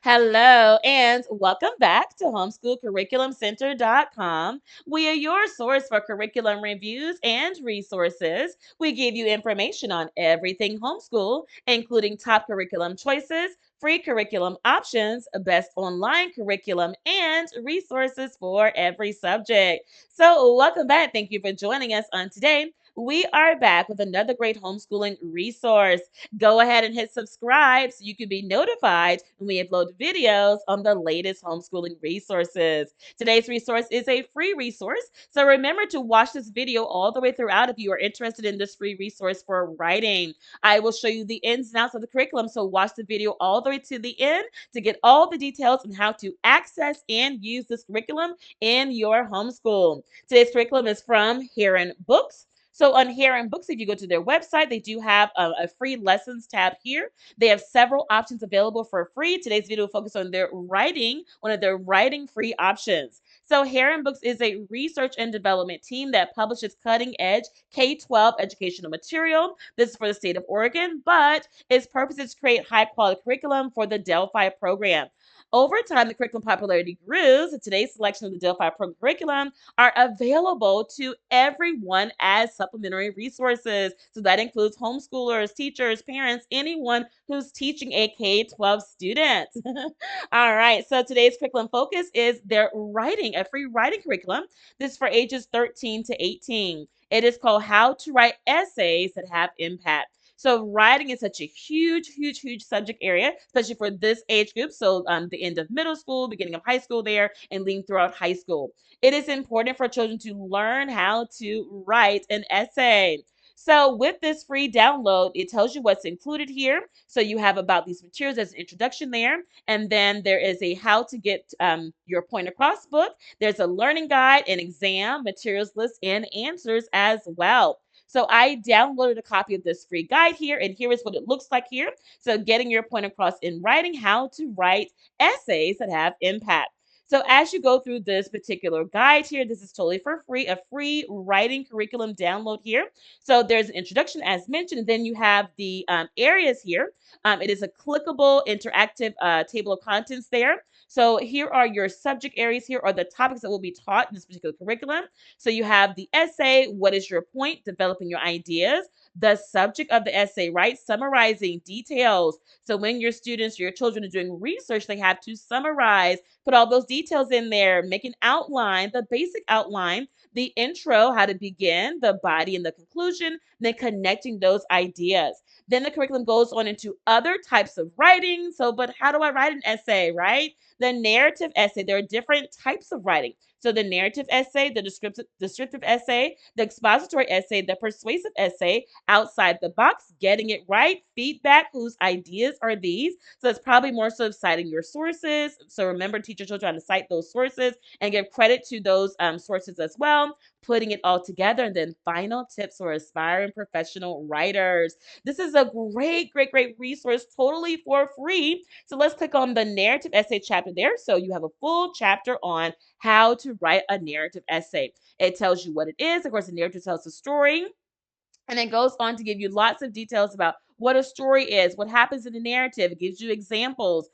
Hello, and welcome back to homeschoolcurriculumcenter.com. We are your source for curriculum reviews and resources. We give you information on everything homeschool, including top curriculum choices, free curriculum options, best online curriculum, and resources for every subject. So, welcome back. Thank you for joining us on today. We are back with another great homeschooling resource. Go ahead and hit subscribe so you can be notified when we upload videos on the latest homeschooling resources. Today's resource is a free resource, so remember to watch this video all the way throughout if you are interested in this free resource for writing. I will show you the ins and outs of the curriculum, so watch the video all the way to the end to get all the details on how to access and use this curriculum in your homeschool. Today's curriculum is from Heron Books. So on Heron Books, if you go to their website, they do have a free lessons tab here. They have several options available for free. Today's video will focus on their writing, one of their writing free options. So Heron Books is a research and development team that publishes cutting-edge K-12 educational material. This is for the state of Oregon, but its purpose is to create high-quality curriculum for the Delphi program. Over time, the curriculum popularity grew, so today's selection of the Delphi program curriculum are available to everyone as supplementary resources. So that includes homeschoolers, teachers, parents, anyone who's teaching a K-12 student. All right, so today's curriculum focus is their writing, a free writing curriculum. This is for ages 13 to 18. It is called How to Write Essays That Have Impact. So writing is such a huge subject area, especially for this age group. So the end of middle school, beginning of high school there, and leading throughout high school. It is important for children to learn how to write an essay. So with this free download, it tells you what's included here. So you have about these materials as an introduction there. And then there is a how to get your point across book. There's a learning guide, an exam, materials list, and answers as well. So I downloaded a copy of this free guide here, and here is what it looks like here. So getting your point across in writing, how to write essays that have impact. So as you go through this particular guide here, this is totally for free, a free writing curriculum download here. So there's an introduction as mentioned, and then you have the areas here. It is a clickable interactive table of contents there. So here are your subject areas. Here are the topics that will be taught in this particular curriculum. So you have the essay, what is your point, developing your ideas, the subject of the essay, right? Summarizing details. So when your students, your children are doing research, they have to summarize, put all those details in there, make an outline, the basic outline, the intro, how to begin, the body and the conclusion, then connecting those ideas. Then the curriculum goes on into other types of writing. So, but how do I write an essay, right? The narrative essay, there are different types of writing. So the narrative essay, the descriptive essay, the expository essay, the persuasive essay, outside the box, getting it right, feedback, whose ideas are these? So it's probably more so citing your sources. So remember, teachers are trying to cite those sources and give credit to those sources as well, putting it all together. And then final tips for aspiring professional writers. This is a great resource, totally for free. So let's click on the narrative essay chapter there. So you have a full chapter on how to write a narrative essay. It tells you what it is. Of course, the narrative tells the story. And it goes on to give you lots of details about what a story is, what happens in the narrative. It gives you examples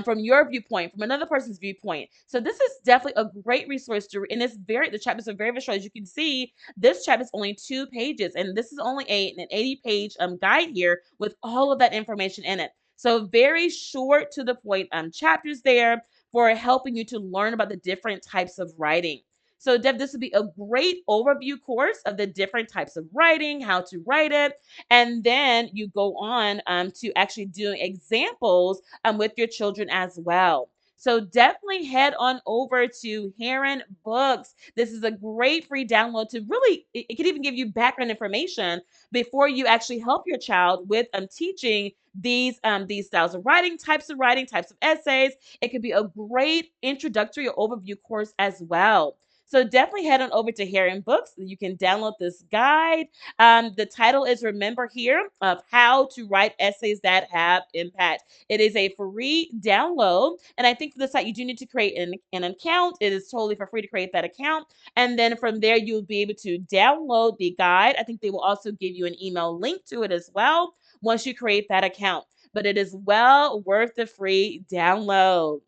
from your viewpoint, from another person's viewpoint. So this is definitely a great resource to read. And the chapters are very short. As you can see, this chapter is only 2 pages. And this is only an 80-page guide here with all of that information in it. So very short to the point chapters there for helping you to learn about the different types of writing. So, Deb, this would be a great overview course of the different types of writing, how to write it, and then you go on to actually doing examples with your children as well. So definitely head on over to Heron Books. This is a great free download to really, it can even give you background information before you actually help your child with teaching these styles of writing, types of essays. It could be a great introductory or overview course as well. So definitely head on over to Heron Books. You can download this guide. The title is Remember Here of How to Write Essays That Have Impact. It is a free download. And I think for the site, you do need to create an account. It is totally for free to create that account. And then from there, you'll be able to download the guide. I think they will also give you an email link to it as well once you create that account. but it is well worth the free download.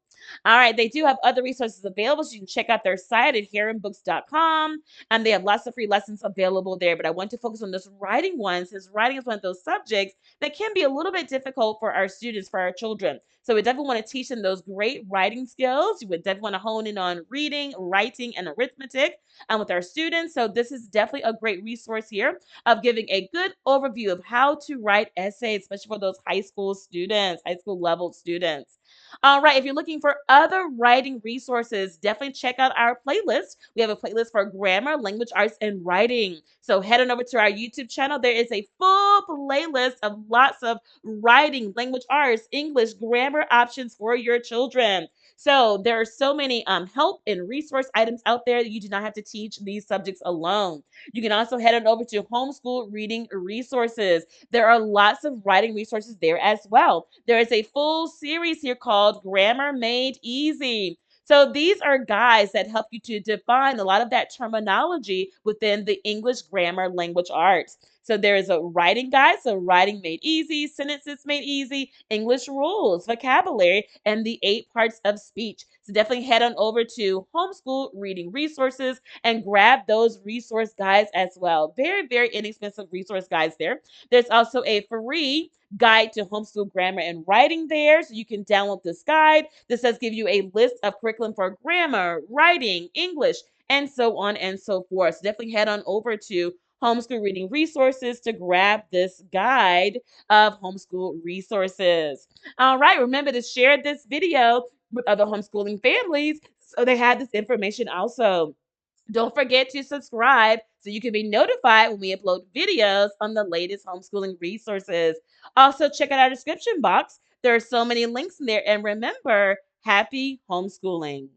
All right, they do have other resources available, so you can check out their site at heronbooks.com, and they have lots of free lessons available there. But I want to focus on this writing one, since writing is one of those subjects that can be a little bit difficult for our students, for our children. So we definitely want to teach them those great writing skills. You would definitely want to hone in on reading, writing, and arithmetic with our students. So this is definitely a great resource here of giving a good overview of how to write essays, especially for those high school students, high school level students. All right, if you're looking for other writing resources, definitely check out our playlist. We have a playlist for grammar, language arts, and writing. So head on over to our YouTube channel. There is a full playlist of lots of writing, language arts, English, grammar options for your children. So there are so many help and resource items out there that you do not have to teach these subjects alone. You can also head on over to Homeschool Reading Resources. There are lots of writing resources there as well. There is a full series here called Grammar Made Easy. So these are guides that help you to define a lot of that terminology within the English grammar language arts. So there is a writing guide, so writing made easy, sentences made easy, English rules, vocabulary, and the 8 parts of speech. So definitely head on over to Homeschool Reading Resources and grab those resource guides as well. Very, very inexpensive resource guides there. There's also a free guide to homeschool grammar and writing there. So you can download this guide. This does give you a list of curriculum for grammar, writing, English, and so on and so forth. So definitely head on over to Homeschool Reading Resources to grab this guide of homeschool resources. All right, remember to share this video with other homeschooling families so they have this information also. Don't forget to subscribe so you can be notified when we upload videos on the latest homeschooling resources. Also, check out our description box. There are so many links in there. And remember, happy homeschooling.